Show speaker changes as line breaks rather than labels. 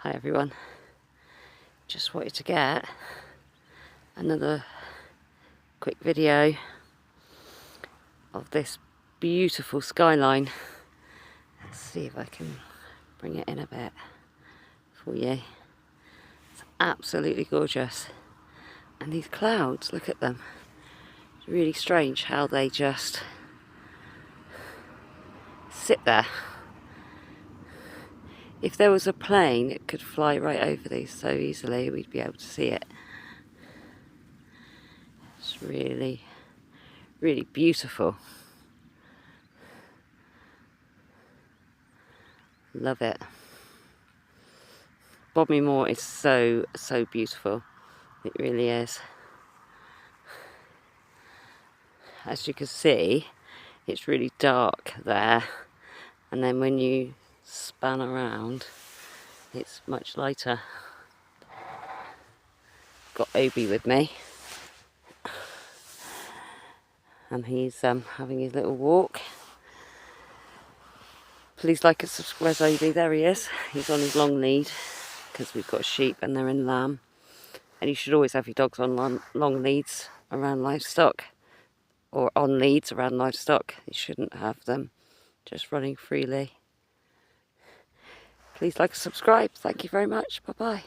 Hi everyone, just wanted to get another quick video of this beautiful skyline. Let's see if I can bring it in a bit for you. It's absolutely gorgeous, and these clouds, look at them. It's really strange how they just sit there. If there was a plane, it could fly right over these so easily, we'd be able to see it. It's really, really beautiful. Love it. Bodmin Moor is so beautiful. It really is. As you can see, it's really dark there, and then when you span around, it's much lighter. Got Obi with me, and he's having his little walk. Please like and subscribe. Where's Obi? There he is. He's on his long lead because we've got sheep and they're in lamb, and you should always have your dogs on long leads around livestock, or on leads around livestock. You shouldn't have them just running freely. Please like and subscribe. Thank you very much. Bye bye.